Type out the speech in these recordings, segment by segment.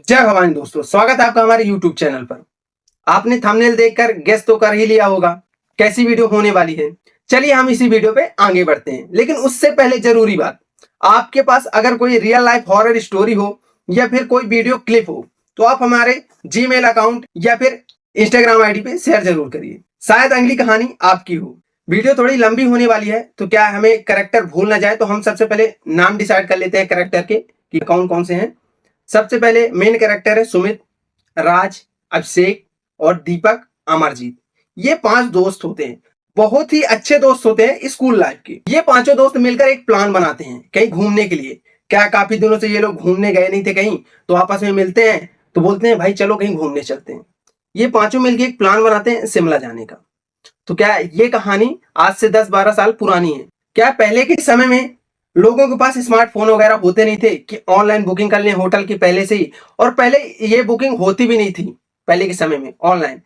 जय भवानी दोस्तों, स्वागत है आपका हमारे YouTube चैनल पर। आपने थंबनेल देखकर गेस तो कर ही लिया होगा कैसी वीडियो होने वाली है। चलिए हम इसी वीडियो पे आगे बढ़ते हैं, लेकिन उससे पहले जरूरी बात, आपके पास अगर कोई रियल लाइफ हॉरर स्टोरी हो या फिर कोई वीडियो क्लिप हो तो आप हमारे जीमेल अकाउंट या फिर इंस्टाग्राम आईडी पे शेयर जरूर करिए। शायद अगली कहानी आपकी हो। वीडियो थोड़ी लंबी होने वाली है, तो क्या हमें कैरेक्टर भूल ना जाए, तो हम सबसे पहले नाम डिसाइड कर लेते हैं कैरेक्टर के कि कौन कौन से हैं। सबसे पहले मेन कैरेक्टर है सुमित, राज, अभिषेक और दीपक, अमरजीत। ये 5 दोस्त होते हैं, बहुत ही अच्छे दोस्त होते हैं स्कूल लाइफ के। ये पांचों दोस्त मिलकर एक प्लान बनाते हैं कहीं घूमने के लिए। क्या काफी दिनों से ये लोग घूमने गए नहीं थे कहीं, तो आपस में मिलते हैं तो बोलते हैं भाई चलो कहीं घूमने चलते हैं। ये पांचों मिलकर एक प्लान बनाते हैं शिमला जाने का। तो क्या ये कहानी आज से 10-12 साल पुरानी है। क्या पहले के समय में लोगों के पास स्मार्टफोन वगैरह होते नहीं थे कि ऑनलाइन बुकिंग कर लें होटल की पहले से ही, और पहले ये बुकिंग होती भी नहीं थी पहले के समय में ऑनलाइन।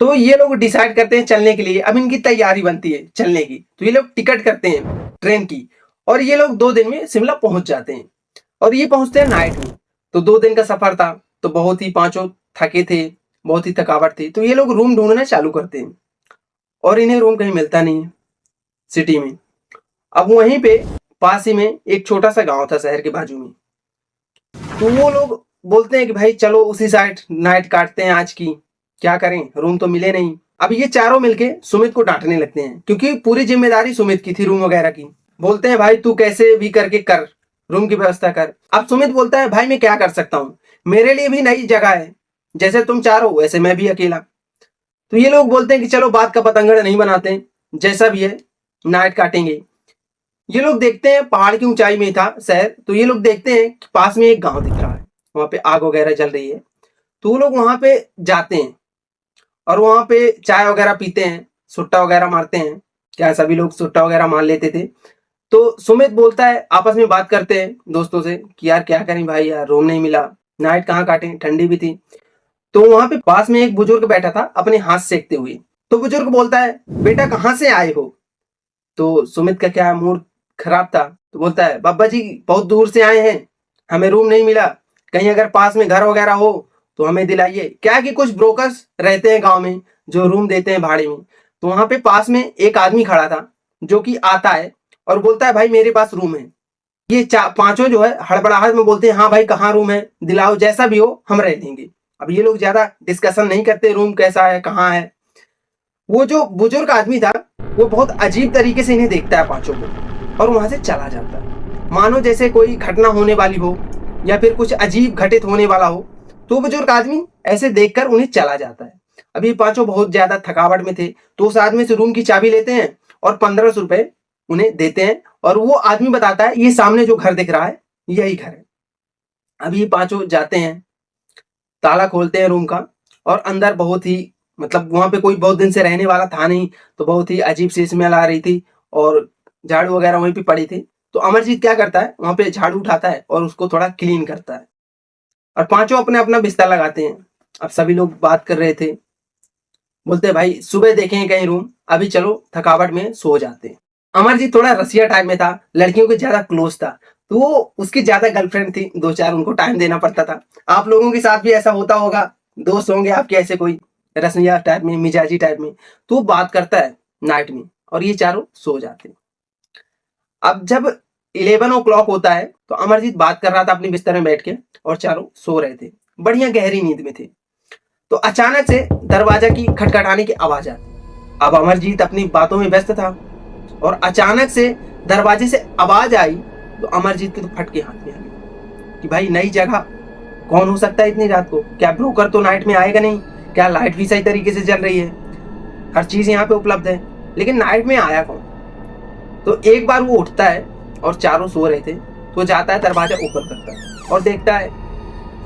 तो ये लोग डिसाइड करते हैं चलने के लिए। अब इनकी तैयारी बनती है चलने की, तो ये लोग टिकट करते हैं ट्रेन की और ये लोग 2 दिन में शिमला पहुंच जाते हैं। और ये पहुंचते हैं नाइट में। तो 2 दिन का सफर था, तो बहुत ही पांचों थके थे, बहुत ही थकावट थी। तो ये लोग रूम ढूंढना चालू करते हैं और इन्हें रूम कहीं मिलता नहीं है सिटी में। अब वहीं पे पास ही में एक छोटा सा गांव था शहर के बाजू में। तो वो लोग बोलते हैं कि भाई चलो उसी साइड नाइट काटते हैं आज की। क्या करें, रूम तो मिले नहीं। अब ये चारों मिलके सुमित को डांटने लगते हैं, क्योंकि पूरी जिम्मेदारी सुमित की थी रूम वगैरह की। बोलते हैं भाई तू कैसे भी करके कर, रूम की व्यवस्था कर। अब सुमित बोलता है भाई मैं क्या कर सकता हूँ, मेरे लिए भी नई जगह है, जैसे तुम चारों वैसे मैं भी अकेला। तो ये लोग बोलते हैं कि चलो बात का पतंगड़ नहीं बनाते हैं, जैसा भी है नाइट काटेंगे। ये लोग देखते हैं पहाड़ की ऊंचाई में था शहर। तो ये लोग देखते हैं कि पास में एक गांव दिख रहा है, वहां पे आग वगैरह जल रही है। तो वो लोग वहां पे जाते हैं और वहां पे चाय वगैरह पीते हैं, सुट्टा वगैरह मारते हैं। क्या सभी लोग सुट्टा वगैरह मार लेते थे। तो सुमित बोलता है, आपस में बात करते हैं दोस्तों से कि यार क्या करें भाई, यार रूम नहीं मिला, नाइट कहाँ काटें, ठंडी भी थी। तो वहां पे पास में एक बुजुर्ग बैठा था अपने हाथ सेकते हुए। तो बुजुर्ग बोलता है बेटा कहाँ से आए हो। तो सुमित का क्या मूड खराब था, तो बोलता है बाबा जी बहुत दूर से आए हैं, हमें रूम नहीं मिला, कहीं अगर पास में घर वगैरह हो तो हमें दिलाइए। क्या कि कुछ ब्रोकर्स रहते हैं गांव में जो रूम देते हैं भाड़े में। तो वहां पे पास में एक आदमी खड़ा था जो कि आता है और बोलता है भाई मेरे पास रूम है। ये पांचों जो है हड़बड़ाहट में बोलते हैं हाँ भाई कहाँ रूम है, दिलाओ, जैसा भी हो हम रह लेंगे। अब ये लोग ज्यादा डिस्कशन नहीं करते रूम कैसा है कहाँ है। वो जो बुजुर्ग आदमी था वो बहुत अजीब तरीके से इन्हें देखता है पांचों को और वहां से चला जाता है, मानो जैसे कोई घटना होने वाली हो या फिर कुछ अजीब घटित होने वाला हो। तो बुजुर्ग आदमी ऐसे देखकर उन्हें चला जाता है। अभी पांचों बहुत ज्यादा थकावट में थे, तो उस आदमी से रूम की चाबी लेते हैं और 1500 रुपए उन्हें देते हैं। और वो आदमी बताता है ये सामने जो घर दिख रहा है यही घर है। अभी पांचों जाते हैं, ताला खोलते हैं रूम का और अंदर बहुत ही, मतलब वहां पे कोई बहुत दिन से रहने वाला था नहीं, तो बहुत ही अजीब सी स्मेल आ रही थी और झाड़ू वगैरह वहीं पे पड़ी थी। तो अमरजीत क्या करता है, वहां पे झाड़ू उठाता है और उसको थोड़ा क्लीन करता है। और पांचों अपने अपना बिस्तर लगाते हैं। अब सभी लोग बात कर रहे थे, बोलते हैं भाई सुबह देखेंगे कहीं रूम, अभी चलो थकावट में सो जाते हैं। अमरजीत थोड़ा रसिया टाइप में था, लड़कियों के ज्यादा क्लोज था, तो वो उसकी ज्यादा गर्लफ्रेंड थी, 2-4 उनको टाइम देना पड़ता था। आप लोगों के साथ भी ऐसा होता होगा, दोस्त होंगे आपके ऐसे कोई रसिया टाइप में, मिजाजी टाइप में। तो वो बात करता है नाइट में और ये चारों सो जाते हैं। अब जब 11 o'clock होता है तो अमरजीत बात कर रहा था अपने बिस्तर में बैठ के और चारों सो रहे थे, बढ़िया गहरी नींद में थे। तो अचानक से दरवाजा की खटखटाने की आवाज आती। अब अमरजीत अपनी बातों में व्यस्त था और अचानक से दरवाजे से आवाज आई। तो अमरजीत के तो फटके हाथ में आ गए कि भाई नई जगह, कौन हो सकता है इतनी रात को, क्या ब्रोकर तो नाइट में आएगा नहीं, क्या लाइट भी सही तरीके से चल रही है, हर चीज यहाँ पे उपलब्ध है, लेकिन नाइट में आया कौन। तो एक बार वो उठता है और चारों सो रहे थे, तो जाता है दरवाजा ऊपर करता है और देखता है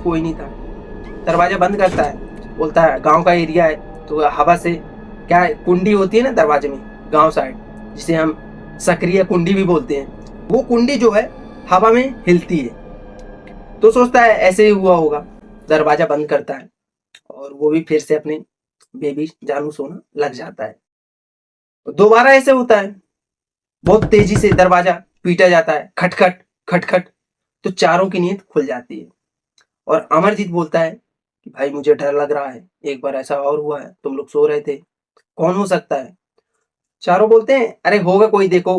कोई नहीं था। दरवाजा बंद करता है, बोलता है गांव का एरिया है, तो हवा से, क्या कुंडी होती है ना दरवाजे में गांव साइड, जिसे हम सक्रिय कुंडी भी बोलते हैं, वो कुंडी जो है हवा में हिलती है। तो सोचता है ऐसे ही हुआ होगा, दरवाजा बंद करता है और वो भी फिर से अपने बेबी जानू सोना लग जाता है। दोबारा ऐसे होता है, बहुत तेजी से दरवाजा पीटा जाता है, खटखट खटखट। तो चारों की नींद खुल जाती है और अमरजीत बोलता है कि भाई मुझे डर लग रहा है, एक बार ऐसा और हुआ है, तुम लोग सो रहे थे, कौन हो सकता है? चारों बोलते हैं अरे होगा कोई, देखो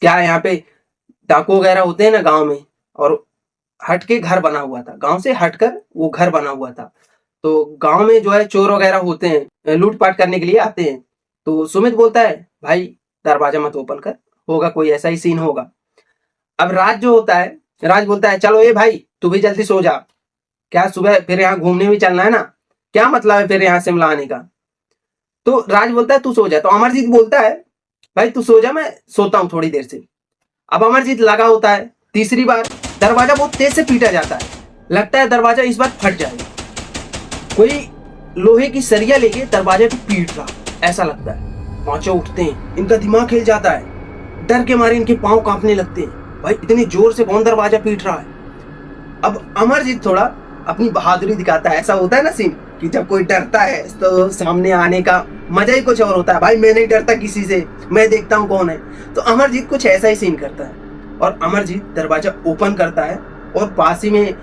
क्या है, यहाँ पे डाकू वगैरह होते हैं ना गांव में, और हट के घर बना हुआ था, गांव से हटकर वो घर बना हुआ था। तो गांव में जो है चोर वगैरह होते हैं, लूटपाट करने के लिए आते हैं। तो सुमित बोलता है भाई दरवाजा मत ओपन कर, होगा कोई ऐसा ही सीन होगा। अब राज जो होता है, राज बोलता है चलो ए भाई तू भी जल्दी सो जा, क्या सुबह फिर यहाँ घूमने भी चलना है ना, क्या मतलब है फिर यहाँ शिमला आने का। तो राज बोलता है तू सो जा। तो अमरजीत बोलता है भाई तू सो जा, मैं सोता हूँ थोड़ी देर से। अब अमरजीत लगा होता है, तीसरी बार दरवाजा बहुत तेज से पीटा जाता है, लगता है दरवाजा इस बार फट जाएगा, कोई लोहे की सरिया लेके दरवाजे को पीट रहा, ऐसा लगता है। पांचों उठते हैं, इनका दिमाग हिल जाता है, डर के मारे इनके पांव कांपने लगते हैं, भाई इतनी जोर से कौन दरवाजा पीट रहा है। अब अमरजीत थोड़ा अपनी बहादुरी दिखाता है, ऐसा होता है ना सीन कि जब कोई डरता है तो सामने आने का मजा ही कुछ और होता है, भाई मैं नहीं डरता किसी से, मैं देखता हूँ कौन है। तो अमरजीत कुछ ऐसा ही सीन करता है और अमरजीत दरवाजा ओपन करता है और पास ही में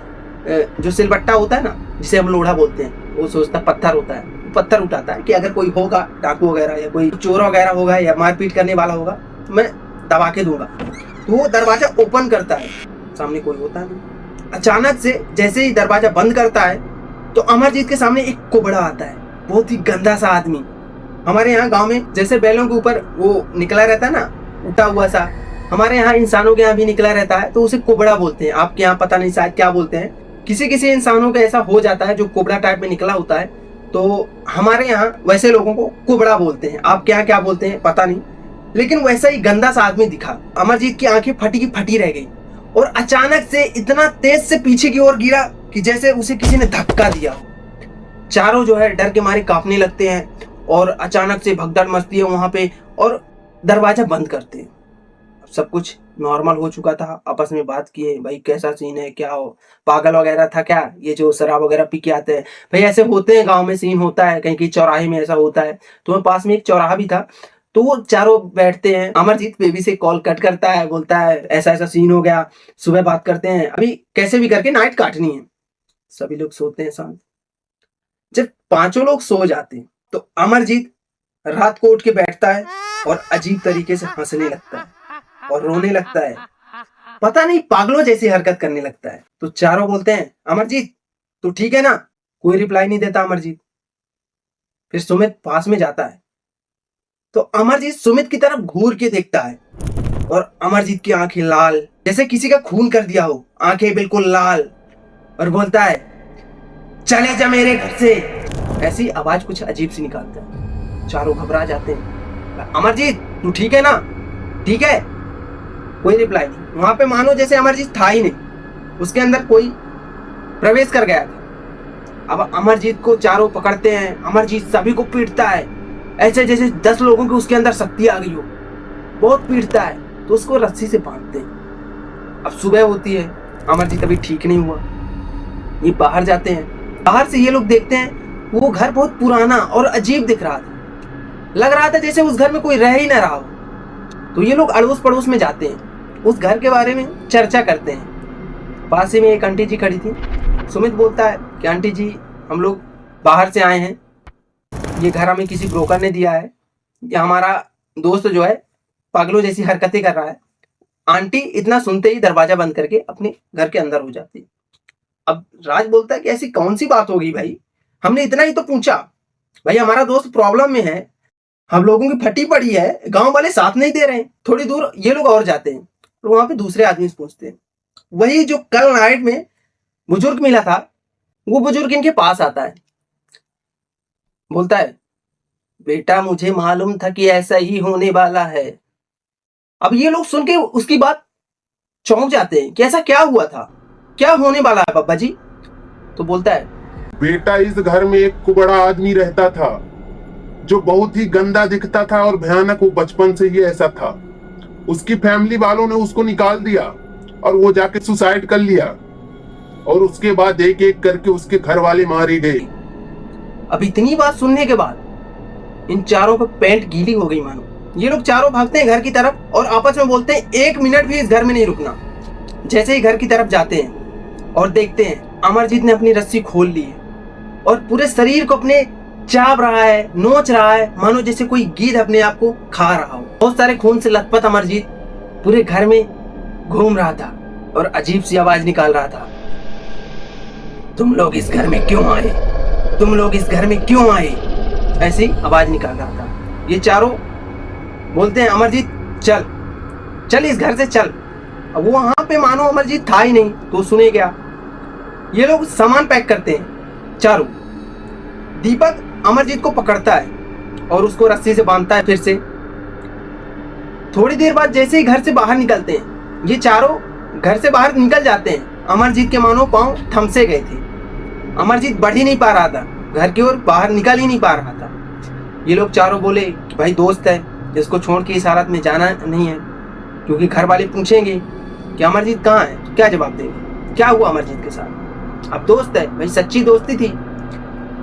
जो सिलबट्टा होता है ना, जिसे हम लोढ़ा बोलते हैं, वो सोचता पत्थर होता है, पत्थर उठाता है कि अगर कोई होगा डाकू वगैरह या कोई चोर वगैरह होगा या मारपीट करने वाला होगा तो मैं दबा के दूंगा। तो वो दरवाजा ओपन करता है, सामने कोई होता नहीं। अचानक से जैसे ही दरवाजा बंद करता है तो अमरजीत के सामने एक कोबड़ा आता है, बहुत ही गंदा सा आदमी। हमारे यहाँ गांव में जैसे बैलों के ऊपर वो निकला रहता है ना, उठा हुआ सा, हमारे यहाँ इंसानों के यहाँ भी निकला रहता है, तो उसे कोबड़ा बोलते हैं। आपके यहाँ पता नहीं शायद क्या बोलते हैं। किसी किसी इंसानों का ऐसा हो जाता है जो कोबड़ा टाइप में निकला होता है, तो हमारे यहाँ वैसे लोगों को कोबड़ा बोलते हैं। आपके यहाँ क्या बोलते हैं पता नहीं, लेकिन वैसा ही गंदा सा आदमी दिखा। अमरजीत की आंखें फटी की फटी रह गई और अचानक से इतना तेज से पीछे की ओर गिरा कि जैसे उसे किसी ने धक्का दिया। चारों जो है डर के मारे कांपने लगते हैं और अचानक से भगदड़ मचती है वहां पे और दरवाजा बंद करते हैं। सब कुछ नॉर्मल हो चुका था, आपस में बात किए भाई कैसा सीन है, क्या हो, पागल वगैरह था क्या ये जो शराब वगैरह पी के आते हैं। भाई ऐसे होते हैं गांव में, सीन होता है, कहीं कहीं चौराहे में ऐसा होता है। तो पास में एक चौराहा भी था, तो वो चारों बैठते हैं। अमरजीत बेबी से कॉल कट करता है, बोलता है ऐसा ऐसा सीन हो गया, सुबह बात करते हैं, अभी कैसे भी करके नाइट काटनी है। सभी लोग सोते हैं शांत। जब पांचों लोग सो जाते हैं तो अमरजीत रात को उठ के बैठता है और अजीब तरीके से हंसने लगता है और रोने लगता है, पता नहीं पागलों जैसी हरकत करने लगता है। तो चारों बोलते हैं अमरजीत तू ठीक है ना? कोई रिप्लाई नहीं देता अमरजीत। फिर सुमित पास में जाता है तो अमरजीत सुमित की तरफ घूर के देखता है और अमरजीत की आंखें लाल, जैसे किसी का खून कर दिया हो, आंखें बिल्कुल लाल, और बोलता है चले जा मेरे घर से। ऐसी आवाज कुछ अजीब सी निकालता है। चारों घबरा जाते हैं। अमरजीत तू ठीक है ना? ठीक है। कोई रिप्लाई नहीं। वहां पे मानो जैसे अमरजीत था ही नहीं, उसके अंदर कोई प्रवेश कर गया था। अब अमरजीत को चारों पकड़ते हैं, अमरजीत सभी को पीटता है, ऐसे जैसे 10 लोगों की उसके अंदर शक्ति आ गई हो, बहुत पीटता है। तो उसको रस्सी से बांधते हैं। अब सुबह होती है, अमरजीत अभी ठीक नहीं हुआ, ये बाहर जाते हैं। बाहर से ये लोग देखते हैं वो घर बहुत पुराना और अजीब दिख रहा था, लग रहा था जैसे उस घर में कोई रह ही ना रहा हो। तो ये लोग अड़ोस पड़ोस में जाते हैं, उस घर के बारे में चर्चा करते हैं। पास ही में एक आंटी जी खड़ी थी। सुमित बोलता है कि आंटी जी हम लोग बाहर से आए हैं, ये घर हमें किसी ब्रोकर ने दिया है, ये हमारा दोस्त जो है पागलों जैसी हरकतें कर रहा है। आंटी इतना सुनते ही दरवाजा बंद करके अपने घर के अंदर हो जाती है। अब राज बोलता है कि ऐसी कौन सी बात होगी भाई, हमने इतना ही तो पूछा, भाई हमारा दोस्त प्रॉब्लम में है, हम लोगों की फटी पड़ी है, गांव वाले साथ नहीं दे रहे हैं। थोड़ी दूर ये लोग और जाते हैं और वहां पे दूसरे आदमी से पूछते हैं। वही जो कल नाइट में बुजुर्ग मिला था, वो बुजुर्ग इनके पास आता है, बोलता है बेटा मुझे मालूम था कि ऐसा ही होने वाला है। अब ये लोग सुन के उसकी बात चौंक जाते हैं कि ऐसा क्या हुआ था, क्या होने वाला है पापा जी। तो बोलता है बेटा इस घर में एक कुबड़ा आदमी रहता था जो बहुत ही गंदा दिखता था और भयानक, वो बचपन से ही ऐसा था। उसकी फैमिली वालों ने उसको निकाल दिया और वो जाके सुसाइड कर लिया और उसके बाद एक एक करके उसके घर वाले मारे गए। अब इतनी बात सुनने के बाद इन चारों पर पैंट गीली हो गई मानो। ये लोग चारों भागते हैं घर की तरफ और आपस में बोलते हैं 1 मिनट भी इस घर में नहीं रुकना। जैसे ही घर की तरफ जाते हैं और देखते हैं अमरजीत ने अपनी रस्सी खोल ली है और पूरे शरीर को अपने चाप रहा है, नोच रहा है, मानो जैसे कोई गिद्ध अपने आप को खा रहा हो। बहुत सारे खून से लथपथ अमरजीत पूरे घर में घूम रहा था और अजीब सी आवाज निकाल रहा था, तुम लोग इस घर में क्यों आए, तुम लोग इस घर में क्यों आए, ऐसी आवाज निकाल रहा था। ये चारों बोलते हैं, अमरजीत चल चल इस घर से चल। अब वो वहां पे मानो अमरजीत था ही नहीं, तो सुने क्या, ये लोग सामान पैक करते हैं चारों। दीपक अमरजीत को पकड़ता है और उसको रस्सी से बांधता है फिर से। थोड़ी देर बाद जैसे ही घर से बाहर निकलते हैं, ये चारों घर से बाहर निकल जाते हैं। अमरजीत के मानो पांव थमसे गए थे, अमरजीत बढ़ ही नहीं पा रहा था, घर की ओर बाहर निकल ही नहीं पा रहा था। ये लोग चारों बोले कि भाई दोस्त है, इसको छोड़ के इस हालत में जाना नहीं है, क्योंकि घर वाले पूछेंगे कि अमरजीत कहाँ है, तो क्या जवाब देंगे, क्या हुआ अमरजीत के साथ। अब दोस्त है भाई, सच्ची दोस्ती थी,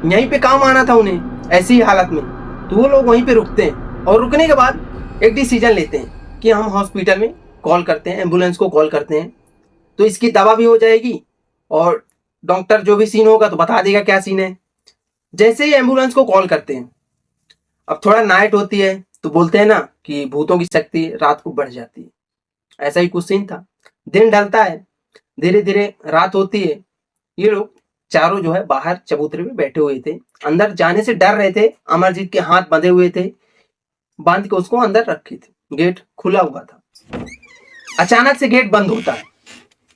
यहीं पे काम आना था उन्हें ऐसी हालत में, तो वो लोग वहीं पे रुकते हैं और रुकने के बाद एक डिसीजन लेते हैं कि हम हॉस्पिटल में कॉल करते हैं, एम्बुलेंस को कॉल करते हैं, तो इसकी दवा भी हो जाएगी और डॉक्टर जो भी सीन होगा तो बता देगा क्या सीन है। जैसे ही एम्बुलेंस को कॉल करते हैं, अब थोड़ा नाइट होती है तो बोलते हैं ना कि भूतों की शक्ति रात को बढ़ जाती है, ऐसा ही कुछ सीन था। दिन ढलता है, धीरे धीरे रात होती है। ये लोग चारों जो है बाहर चबूतरे में बैठे हुए थे, अंदर जाने से डर रहे थे। अमरजीत के हाथ बंधे हुए थे, बांध के उसको अंदर रखे थे, गेट खुला हुआ था। अचानक से गेट बंद होता है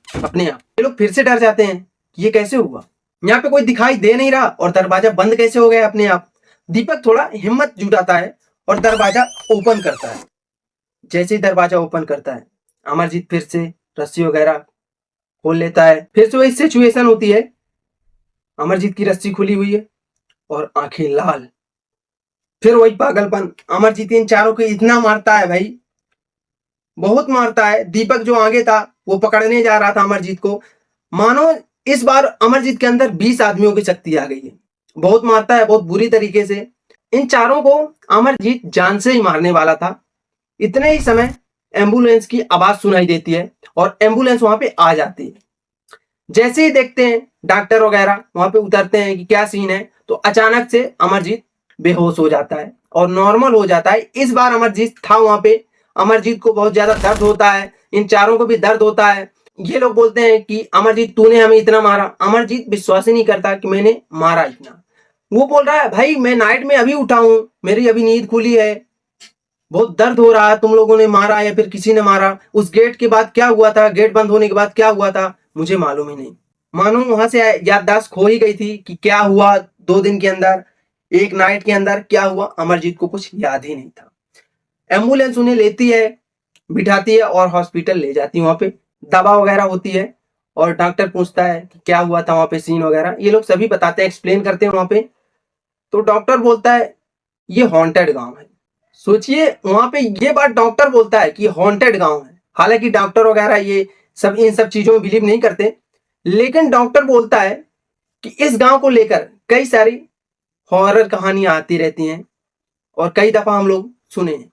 अपने आप। ये लोग फिर से डर जाते हैं कि ये कैसे हुआ, यहाँ पे कोई दिखाई दे नहीं रहा और दरवाजा बंद कैसे हो गया अपने आप। दीपक थोड़ा हिम्मत जुटाता है और दरवाजा ओपन करता है। जैसे ही दरवाजा ओपन करता है, अमरजीत फिर से रस्सी वगैरह खोल लेता है। फिर से वही सिचुएशन होती है, अमरजीत की रस्सी खुली हुई है और आंखें लाल। फिर वही पागलपन, अमरजीत इन चारों को इतना मारता है भाई, बहुत मारता है। दीपक जो आगे था वो पकड़ने जा रहा था अमरजीत को, मानो इस बार अमरजीत के अंदर 20 आदमियों की शक्ति आ गई है। बहुत मारता है, बहुत बुरी तरीके से। इन चारों को अमरजीत जान से ही मारने वाला था। इतने ही समय एम्बुलेंस की आवाज सुनाई देती है और एम्बुलेंस वहां पे आ जाती है। जैसे ही देखते हैं डॉक्टर वगैरह वहां पे उतरते हैं कि क्या सीन है, तो अचानक से अमरजीत बेहोश हो जाता है और नॉर्मल हो जाता है। इस बार अमरजीत था वहां पे। अमरजीत को बहुत ज्यादा दर्द होता है, इन चारों को भी दर्द होता है। ये लोग बोलते हैं कि अमरजीत तूने हमें इतना मारा। अमरजीत विश्वास ही नहीं करता कि मैंने मारा इतना। वो बोल रहा है भाई मैं नाइट में अभी उठा हूं, मेरी अभी नींद खुली है, बहुत दर्द हो रहा है, तुम लोगों ने मारा या फिर किसी ने मारा। उस गेट के बाद क्या हुआ था, गेट बंद होने के बाद क्या हुआ था, मुझे मालूम ही नहीं। मानो वहां से याददाश्त खो ही गई थी कि क्या हुआ 2 दिन के अंदर, एक नाइट के अंदर क्या हुआ, अमरजीत को कुछ याद ही नहीं था। एम्बुलेंस उन्हें लेती है, बिठाती है और हॉस्पिटल ले जाती है। वहां पे दवा वगैरह होती है और डॉक्टर पूछता है कि क्या हुआ था वहां पे, सीन वगैरह ये लोग सभी बताते हैं, एक्सप्लेन करते हैं वहां पे। तो डॉक्टर बोलता है ये हॉन्टेड गांव है। सोचिए वहां पे ये बात डॉक्टर बोलता है कि हॉन्टेड गांव है। हालांकि डॉक्टर वगैरह ये सब इन सब चीजों में बिलीव नहीं करते, लेकिन डॉक्टर बोलता है कि इस गांव को लेकर कई सारी हॉरर कहानियां आती रहती हैं और कई दफा हम लोग सुने हैं,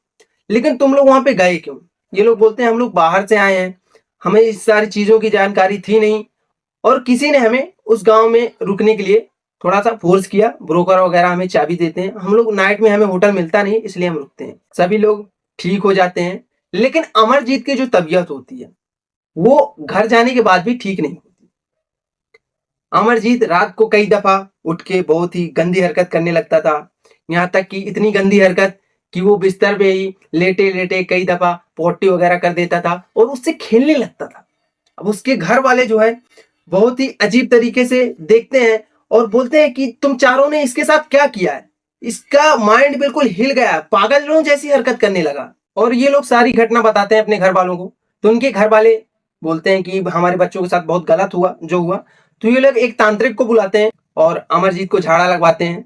लेकिन तुम लोग वहां पे गए क्यों। ये लोग बोलते हैं हम लोग बाहर से आए हैं, हमें इस सारी चीजों की जानकारी थी नहीं और किसी ने हमें उस गांव में रुकने के लिए थोड़ा सा फोर्स किया। ब्रोकर वगैरह हमें चाबी देते हैं, हम लोग नाइट में हमें होटल मिलता नहीं इसलिए हम रुकते हैं। सभी लोग ठीक हो जाते हैं, लेकिन अमरजीत की जो तबीयत होती है वो घर जाने के बाद भी ठीक नहीं होती। अमरजीत रात को कई दफा उठ के बहुत ही गंदी हरकत करने लगता था, यहाँ तक कि इतनी गंदी हरकत कि वो बिस्तर पे ही लेटे लेटे कई दफा पोटी वगैरह कर देता था और उससे खेलने लगता था। अब उसके घर वाले जो है बहुत ही अजीब तरीके से देखते हैं और बोलते हैं कि तुम चारों ने इसके साथ क्या किया है, इसका माइंड बिल्कुल हिल गया, पागलों जैसी हरकत करने लगा। और ये लोग सारी घटना बताते हैं अपने घर वालों को, तो उनके घर वाले बोलते हैं कि हमारे बच्चों के साथ बहुत गलत हुआ जो हुआ। तो ये लोग एक तांत्रिक को बुलाते हैं और अमरजीत को झाड़ा लगवाते हैं।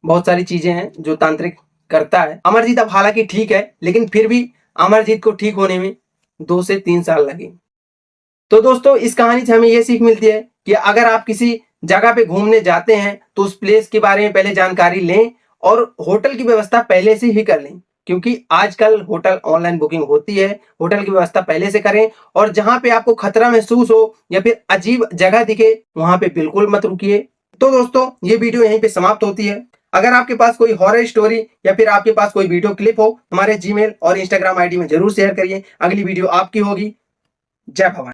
बहुत सारी चीजें हैं जो तांत्रिक करता है। अमरजीत अब हालांकि ठीक है, लेकिन फिर भी अमरजीत को ठीक होने में 2 से 3 साल लगे। तो दोस्तों इस कहानी से हमें यह सीख मिलती है कि अगर आप किसी जगह पे घूमने जाते हैं तो उस प्लेस के बारे में पहले जानकारी लें और होटल की व्यवस्था पहले से ही कर लें। क्योंकि आजकल होटल ऑनलाइन बुकिंग होती है। होटल की व्यवस्था पहले से करें और जहां पे आपको खतरा महसूस हो या फिर अजीब जगह दिखे वहां पे बिल्कुल मत रुकिए। तो दोस्तों ये वीडियो यहीं पे समाप्त होती है। अगर आपके पास कोई हॉरर स्टोरी या फिर आपके पास कोई वीडियो क्लिप हो हमारे जीमेल और इंस्टाग्राम आईडी में जरूर शेयर करिए। अगली वीडियो आपकी होगी। जय भवानी।